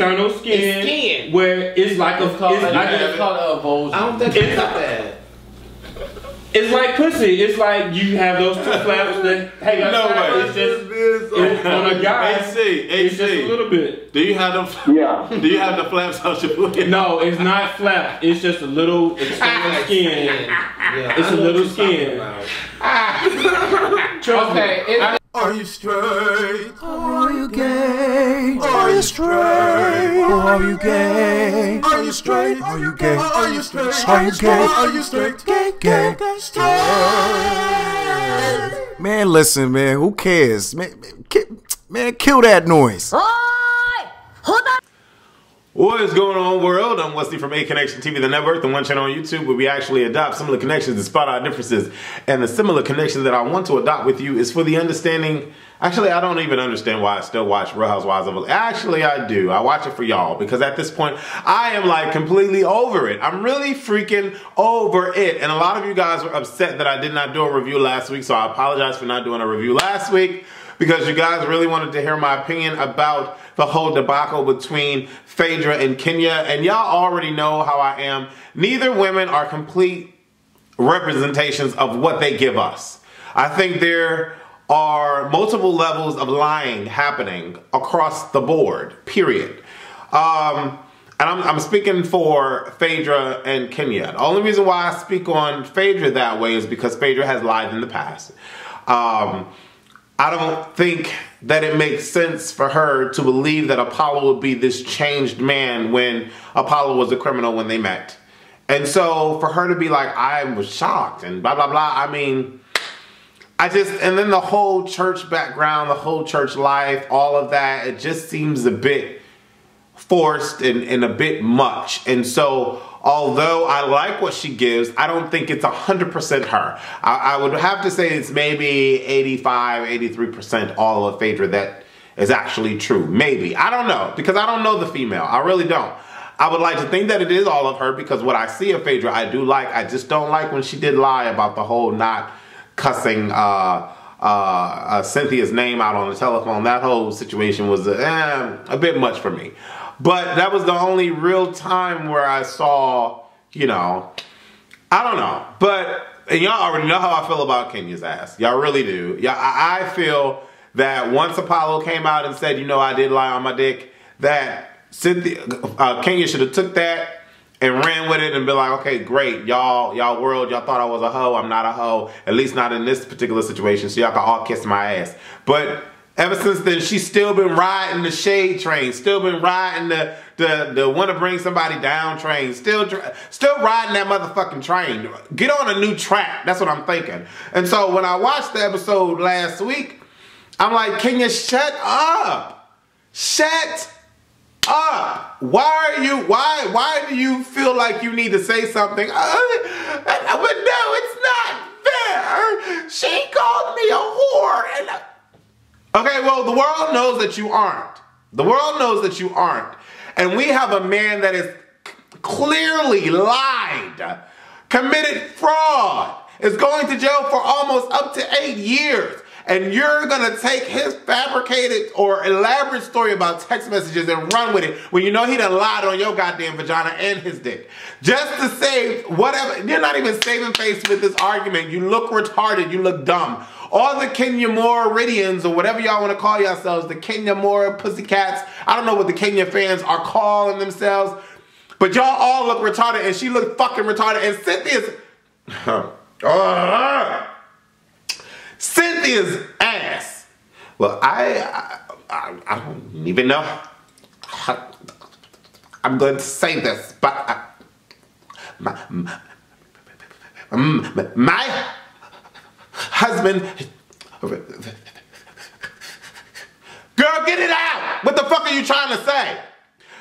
external skin, where it's like it's called a vulva. I don't think it's that. It's like pussy. It's like you have those two flaps that hang out. No way. It's just on a guy. It's just a little bit. Do you have them? Yeah. Do you have the flaps on your booty? No, it's not flap. It's just a little external skin. Yeah, it's a little skin. Okay. Are you straight? Are you gay? Are you straight? Are you gay? Are you straight? Are you gay? Are you straight? Are you gay? Are you straight? Gay, straight. Man, listen, man. Who cares? Man, kill that noise. What is going on, world? I'm Wesley from A Connection TV, the network, the one channel on YouTube where we actually adopt similar connections and spot our differences. And the similar connection that I want to adopt with you is for the understanding. Actually, I don't even understand why I still watch Real Housewives of Atlanta. Actually, I do. I watch it for y'all because at this point, I am like completely over it. I'm really freaking over it. And a lot of you guys were upset that I did not do a review last week, so I apologize for not doing a review last week, because you guys really wanted to hear my opinion about the whole debacle between Phaedra and Kenya. And y'all already know how I am. Neither women are complete representations of what they give us. I think there are multiple levels of lying happening across the board, period. And I'm speaking for Phaedra and Kenya. The only reason why I speak on Phaedra that way is because Phaedra has lied in the past. I don't think that it makes sense for her to believe that Apollo would be this changed man when Apollo was a criminal when they met. And so for her to be like, I was shocked and blah, blah, blah. I mean, and then the whole church background, the whole church life, all of that, it just seems a bit forced and a bit much. And so although I like what she gives, I don't think it's 100% her. I would have to say it's maybe 85, 83% all of Phaedra that is actually true. Maybe. I don't know, because I don't know the female. I really don't. I would like to think that it is all of her, because what I see of Phaedra, I do like. I just don't like when she did lie about the whole not cussing Cynthia's name out on the telephone. That whole situation was a bit much for me. But that was the only real time where I saw, you know, I don't know. But y'all already know how I feel about Kenya's ass. Y'all really do. Yeah, I feel that once Apollo came out and said, you know, I did lie on my dick, that Kenya should have took that and ran with it and be like, okay, great, y'all world, y'all thought I was a hoe. I'm not a hoe, at least not in this particular situation, so y'all can all kiss my ass. But ever since then, she's still been riding the shade train, still been riding the want to bring somebody down train, still riding that motherfucking train. Get on a new track, that's what I'm thinking. And so when I watched the episode last week, I'm like, Kenya, shut up. Shut up. Why do you feel like you need to say something? But no, it's not fair. She called me a whore. Okay, well, the world knows that you aren't. The world knows that you aren't. And we have a man that is clearly lied, committed fraud, is going to jail for almost up to 8 years. And you're going to take his fabricated or elaborate story about text messages and run with it when you know he done lied on your goddamn vagina and his dick. Just to save whatever. You're not even saving face with this argument. You look retarded. You look dumb. All the Kenya Mooridians or whatever y'all want to call yourselves, the Kenya Moore pussycats, I don't know what the Kenya fans are calling themselves, but y'all all look retarded, and she looked fucking retarded, and Cynthia's ass. Well, I don't even know how I'm going to say this, but my husband. Girl, get it out! What the fuck are you trying to say?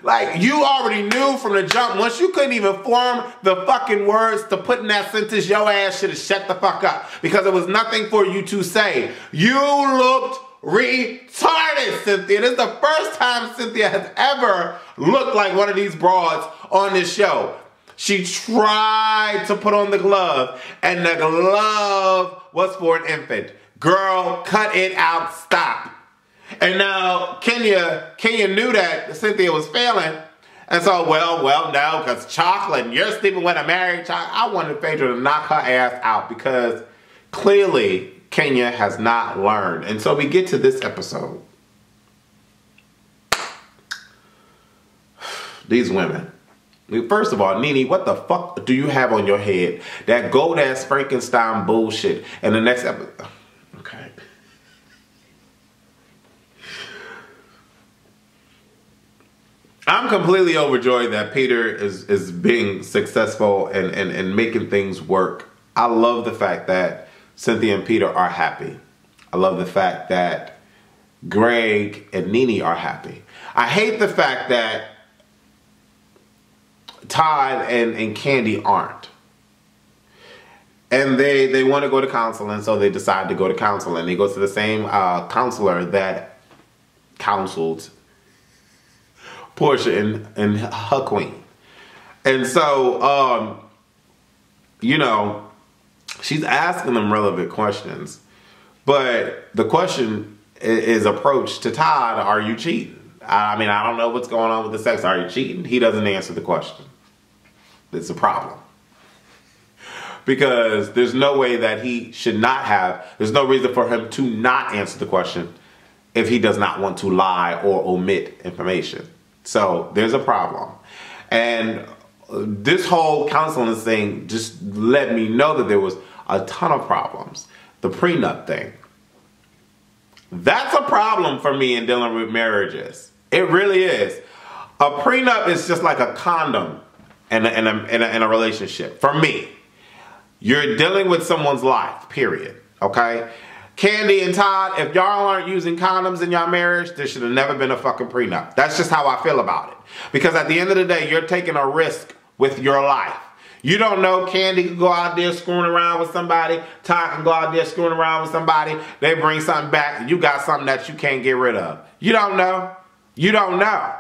Like, you already knew from the jump. Once you couldn't even form the fucking words to put in that sentence, your ass should have shut the fuck up. Because there was nothing for you to say. You looked retarded, Cynthia. This is the first time Cynthia has ever looked like one of these broads on this show. She tried to put on the glove, and the glove was for an infant. Girl, cut it out. Stop. And now Kenya knew that Cynthia was failing. And so, well, no, because Chocolate, you're sleeping with a married Chocolate. I wanted Phaedra to knock her ass out because clearly Kenya has not learned. And so we get to this episode. These women. First of all, Nene, what the fuck do you have on your head? That gold-ass Frankenstein bullshit. And the next episode... Okay. I'm completely overjoyed that Peter is being successful and making things work. I love the fact that Cynthia and Peter are happy. I love the fact that Greg and Nene are happy. I hate the fact that Todd and Kandi aren't. And they want to go to counseling, so they decide to go to counseling. They go to the same counselor that counseled Porsha and her queen. And so, you know, she's asking them relevant questions. But the question is approached to Todd, are you cheating? I mean, I don't know what's going on with the sex. Are you cheating? He doesn't answer the question. It's a problem. Because there's no way that he should not have, there's no reason for him to not answer the question if he does not want to lie or omit information. So there's a problem. And this whole counseling thing just let me know that there was a ton of problems. The prenup thing. That's a problem for me in dealing with marriages. It really is. A prenup is just like a condom in a relationship. For me. You're dealing with someone's life, period. Okay? Kandi and Todd, if y'all aren't using condoms in your marriage, there should have never been a fucking prenup. That's just how I feel about it. Because at the end of the day, you're taking a risk with your life. You don't know, Kandi can go out there screwing around with somebody. Todd can go out there screwing around with somebody. They bring something back and you got something that you can't get rid of. You don't know. You don't know.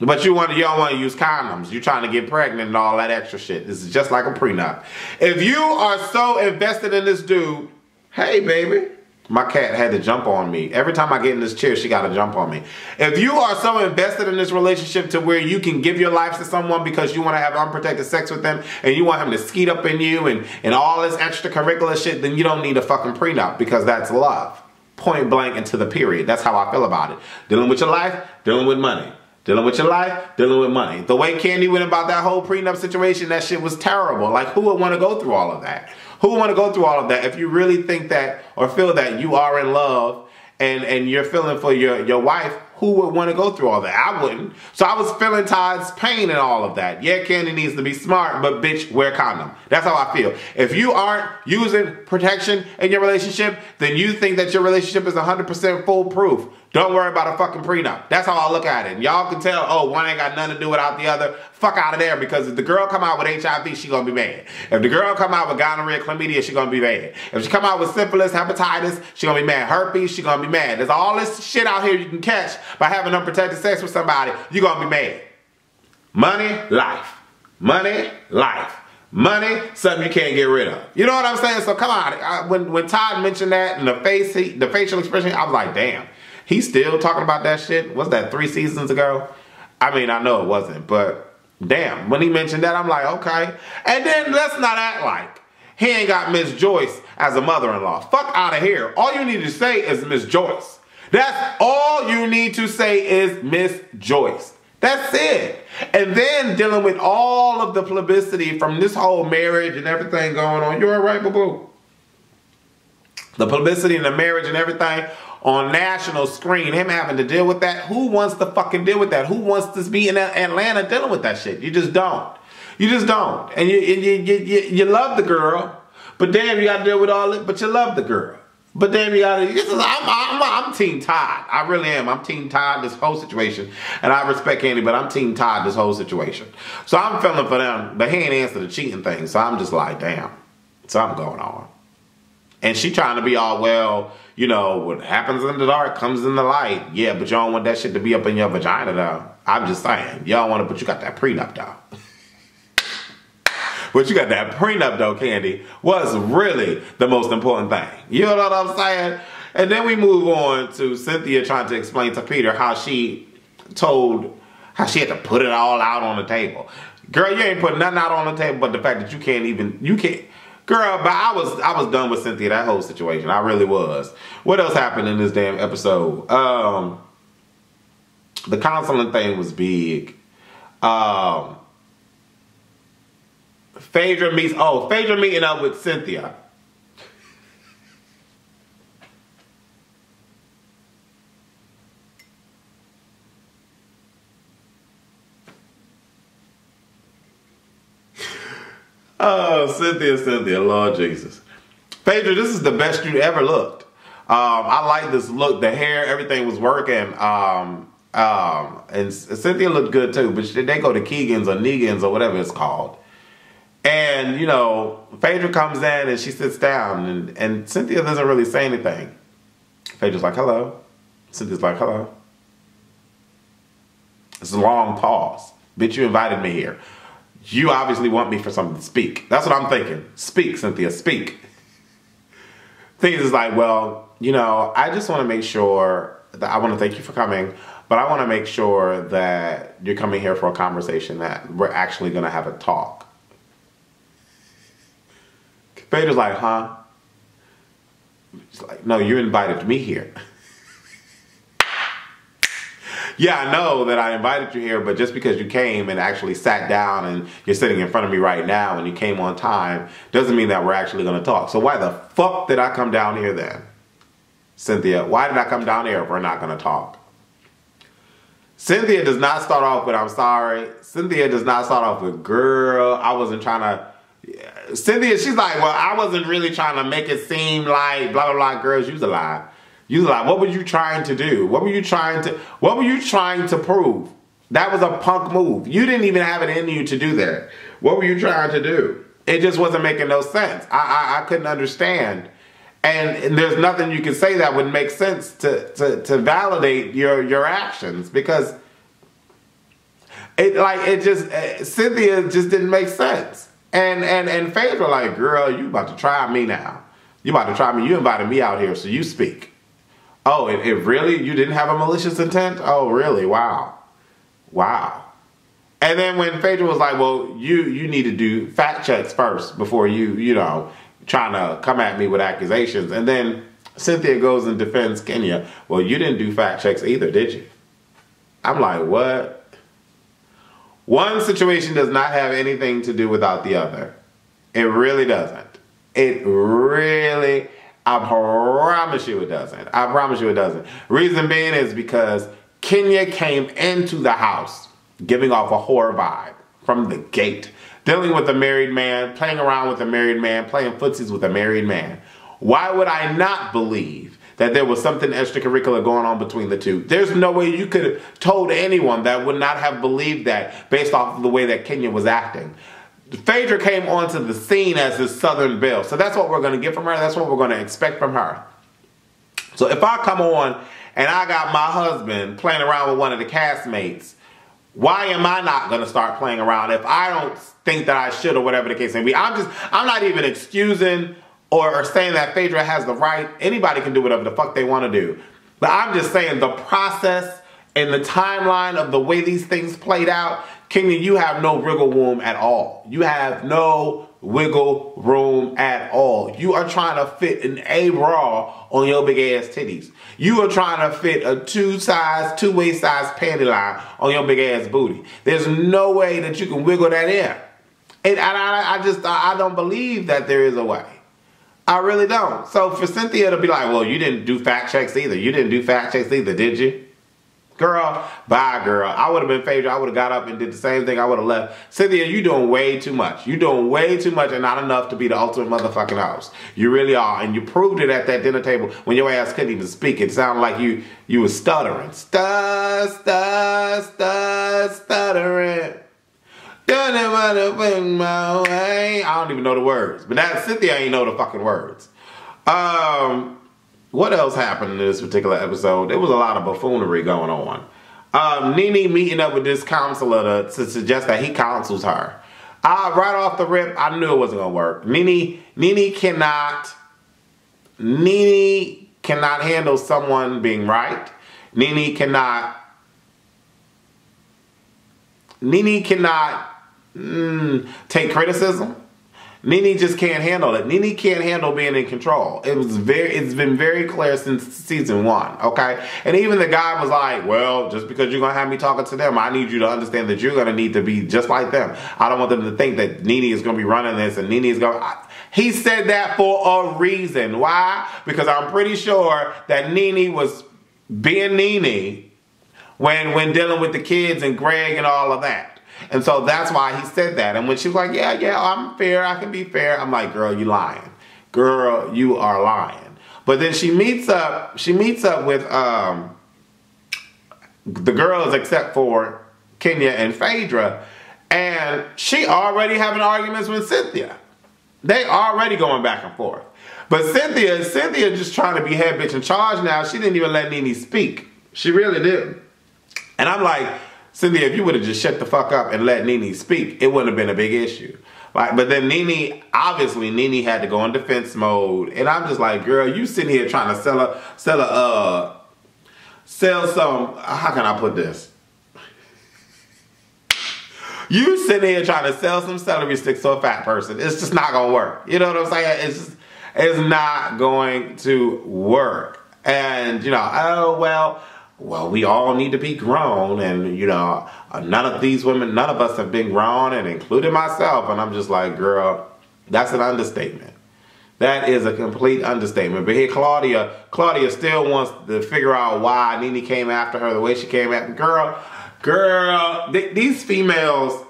But you don't want to use condoms. You're trying to get pregnant and all that extra shit. This is just like a prenup. If you are so invested in this dude, hey baby. My cat had to jump on me. Every time I get in this chair, she got to jump on me. If you are so invested in this relationship to where you can give your life to someone because you want to have unprotected sex with them and you want him to skeet up in you and all this extracurricular shit, then you don't need a fucking prenup because that's love. Point blank and to the period. That's how I feel about it. Dealing with your life, dealing with money. Dealing with your life, dealing with money. The way Kandi went about that whole prenup situation, that shit was terrible. Like, who would want to go through all of that? Who would want to go through all of that if you really think that or feel that you are in love and you're feeling for your wife? Who would want to go through all that? I wouldn't. So I was feeling Todd's pain and all of that. Yeah, Kandi needs to be smart, but bitch, wear a condom. That's how I feel. If you aren't using protection in your relationship, then you think that your relationship is 100% foolproof. Don't worry about a fucking prenup. That's how I look at it. And y'all can tell, oh, one ain't got nothing to do without the other. Fuck out of there, because if the girl come out with HIV, she gonna be mad. If the girl come out with gonorrhea, chlamydia, she gonna be mad. If she come out with syphilis, hepatitis, she gonna be mad. Herpes, she gonna be mad. There's all this shit out here you can catch by having unprotected sex with somebody. You gonna be mad. Money, life. Money, life. Money, something you can't get rid of. You know what I'm saying? So come on. When Todd mentioned that and the facial expression, I was like, damn. He's still talking about that shit. Was that 3 seasons ago? I mean, I know it wasn't, but damn, when he mentioned that, I'm like, okay. And then let's not act like he ain't got Miss Joyce as a mother-in-law. Fuck out of here. All you need to say is Miss Joyce. That's all you need to say is Miss Joyce. That's it. And then dealing with all of the publicity from this whole marriage and everything going on. You're all right, boo-boo. The publicity and the marriage and everything on national screen, him having to deal with that. Who wants to fucking deal with that? Who wants to be in Atlanta dealing with that shit? You just don't. You just don't. And you love the girl, but damn, you got to deal with all it. But you love the girl, but damn, you got to. I'm Team Todd. I really am. I'm Team Todd this whole situation, and I respect Kandi, but I'm Team Todd this whole situation. So I'm feeling for them, but he ain't answer the cheating thing. So I'm just like, damn, something going on. And she trying to be all, well, you know, what happens in the dark comes in the light. Yeah, but you don't want that shit to be up in your vagina, though. I'm just saying. Y'all want to, but you got that prenup, though. But you got that prenup, though, Kandi, was really the most important thing. You know what I'm saying? And then we move on to Cynthia trying to explain to Peter how she had to put it all out on the table. Girl, you ain't putting nothing out on the table but the fact that you can't. Girl, but I was done with Cynthia, that whole situation. I really was. What else happened in this damn episode? The counseling thing was big. Phaedra meeting up with Cynthia. Oh, Cynthia, Lord Jesus. Phaedra, this is the best you ever looked. I like this look. The hair, everything was working. And Cynthia looked good too, but they go to Keegan's or Negan's or whatever it's called. And, you know, Phaedra comes in and she sits down and Cynthia doesn't really say anything. Phaedra's like, hello. Cynthia's like, hello. It's a long pause. Bitch, you invited me here. You obviously want me for something to speak. That's what I'm thinking. Speak, Cynthia, speak. Things is like, well, you know, I just want to make sure that I want to thank you for coming, but I want to make sure that you're coming here for a conversation, that we're actually going to have a talk. Phaedra's like, huh? She's like, no, you invited me here. Yeah, I know that I invited you here, but just because you came and actually sat down and you're sitting in front of me right now and you came on time doesn't mean that we're actually going to talk. So why the fuck did I come down here then? Cynthia, why did I come down here if we're not going to talk? Cynthia does not start off with, I'm sorry. Cynthia does not start off with, girl, I wasn't trying to... Cynthia, she's like, well, I wasn't really trying to make it seem like blah, blah, blah. Girls, use a lie. You was like, what were you trying to do? What were you trying to prove? That was a punk move. You didn't even have it in you to do that. What were you trying to do? It just wasn't making no sense. I couldn't understand. And there's nothing you can say that would make sense to validate your actions, because Cynthia just didn't make sense. And Phaedra like, girl, you about to try me now. You about to try me. You invited me out here, so you speak. Oh, it really? You didn't have a malicious intent? Oh, really? Wow. Wow. And then when Phaedra was like, well, you need to do fact checks first before you know, trying to come at me with accusations. And then Cynthia goes and defends Kenya. Well, you didn't do fact checks either, did you? I'm like, what? One situation does not have anything to do without the other. It really doesn't. It really... I promise you it doesn't. I promise you it doesn't. Reason being is because Kenya came into the house giving off a whore vibe from the gate. Dealing with a married man, playing around with a married man, playing footsies with a married man. Why would I not believe that there was something extracurricular going on between the two? There's no way you could have told anyone that would not have believed that based off of the way that Kenya was acting. Phaedra came onto the scene as this Southern belle. So that's what we're going to get from her. That's what we're going to expect from her. So if I come on and I got my husband playing around with one of the castmates, why am I not going to start playing around if I don't think that I should, or whatever the case may be? I'm not even excusing or saying that Phaedra has the right. Anybody can do whatever the fuck they want to do. But I'm just saying the process and the timeline of the way these things played out, Kenya, you have no wiggle room at all. You have no wiggle room at all. You are trying to fit an A bra on your big ass titties. You are trying to fit a two-waist size panty line on your big ass booty. There's no way that you can wiggle that in. And I don't believe that there is a way. I really don't. So for Cynthia to be like, well, you didn't do fact checks either. You didn't do fact checks either, did you? Girl, bye, girl. I would have been Phaedra. I would have got up and did the same thing. I would have left. Cynthia, you doing way too much. You doing way too much and not enough to be the ultimate motherfucking host. You really are. And you proved it at that dinner table when your ass couldn't even speak. It sounded like you was stuttering. Stuttering. My way. I don't even know the words. But that Cynthia ain't know the fucking words. What else happened in this particular episode? There was a lot of buffoonery going on. Nene meeting up with this counselor to suggest that he counsels her. Right off the rip, I knew it wasn't going to work. Nene cannot handle someone being right. Nene cannot take criticism. Nene just can't handle it. Nene can't handle being in control. It's been very clear since season 1, okay? And even the guy was like, well, just because you're going to have me talking to them, I need you to understand that you're going to need to be just like them. I don't want them to think that Nene is going to be running this and Nene is going to... He said that for a reason. Why? Because I'm pretty sure that Nene was being Nene when dealing with the kids and Greg and all of that. And so that's why he said that. And when she was like, yeah, I'm fair, I can be fair. I'm like, girl, you lying. Girl, you are lying. But then she meets up with the girls except for Kenya and Phaedra. And she already having arguments with Cynthia. They already going back and forth. But Cynthia just trying to be head bitch in charge now. She didn't even let Nene speak. She really didn't. And I'm like, Cynthia, if you would have just shut the fuck up and let Nene speak, it wouldn't have been a big issue. Like, but then Nene had to go in defense mode. And I'm just like, girl, you sitting here trying to sell some, how can I put this? You sitting here trying to sell some celery sticks to a fat person. It's just not going to work. You know what I'm saying? It's not going to work. And, you know, oh, well, we all need to be grown. And, you know, none of us have been grown, and including myself. And I'm just like, girl, that's an understatement. That is a complete understatement. But here, Claudia still wants to figure out why Nene came after her the way she came after. Girl, these females,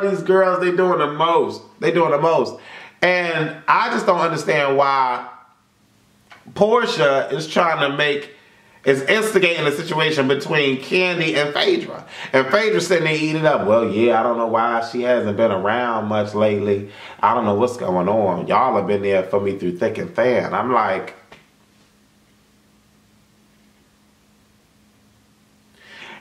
these girls, they doing the most. They doing the most. And I just don't understand why Porsha is instigating a situation between Kandi and Phaedra. And Phaedra sitting there eating up. Well, yeah, I don't know why she hasn't been around much lately. I don't know what's going on. Y'all have been there for me through thick and thin. I'm like,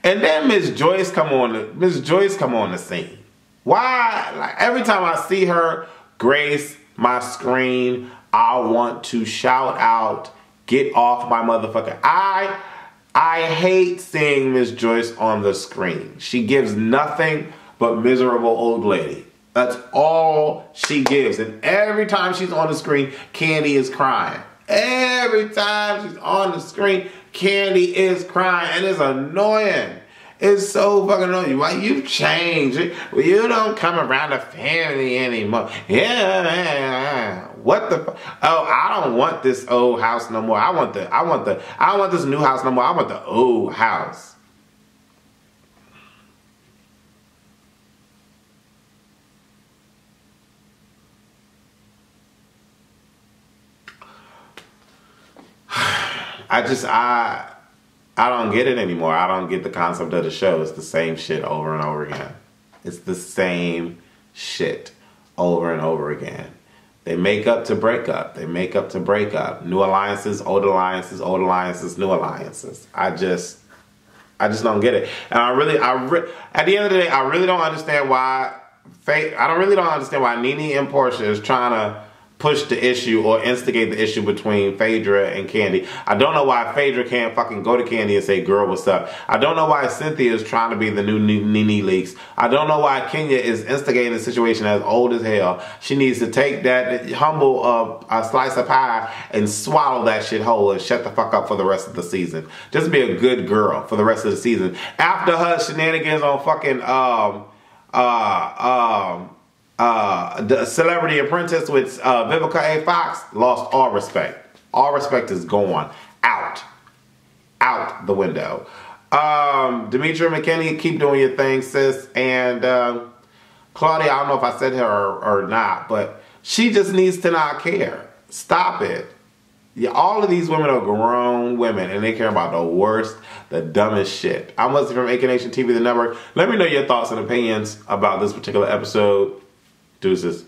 and then Miss Joyce come on the scene. Why? Like, every time I see her grace my screen, I want to shout out, get off my motherfucker. I hate seeing Miss Joyce on the screen. She gives nothing but miserable old lady. That's all she gives. And every time she's on the screen, Kandi is crying. Every time she's on the screen, Kandi is crying. And it's annoying. It's so fucking annoying. Why you change it? Well, you don't come around the family anymore. Yeah. What the? Oh, I don't want this old house no more. I want this new house no more. I want the old house. I don't get it anymore. I don't get the concept of the show. It's the same shit over and over again. It's the same shit over and over again. They make up to break up. They make up to break up. New alliances, old alliances, old alliances, new alliances. I just don't get it. And at the end of the day, I really don't understand why Nene and Porsha is trying to push the issue or instigate the issue between Phaedra and Kandi. I don't know why Phaedra can't fucking go to Kandi and say, girl, what's up? I don't know why Cynthia is trying to be the new Nene Leakes. I don't know why Kenya is instigating a situation as old as hell. She needs to take that humble slice of pie and swallow that shit whole and shut the fuck up for the rest of the season. Just be a good girl for the rest of the season. After her shenanigans on fucking the Celebrity Apprentice with Vivica A. Fox, lost all respect. All respect is gone. Out the window. Demetria McKinney, keep doing your thing, sis. And Claudia, I don't know if I said her or not, but she just needs to not care. Stop it. Yeah, all of these women are grown women, and they care about the worst, the dumbest shit. I'm Wesley from AK Nation TV, the network. Let me know your thoughts and opinions about this particular episode. Deuces.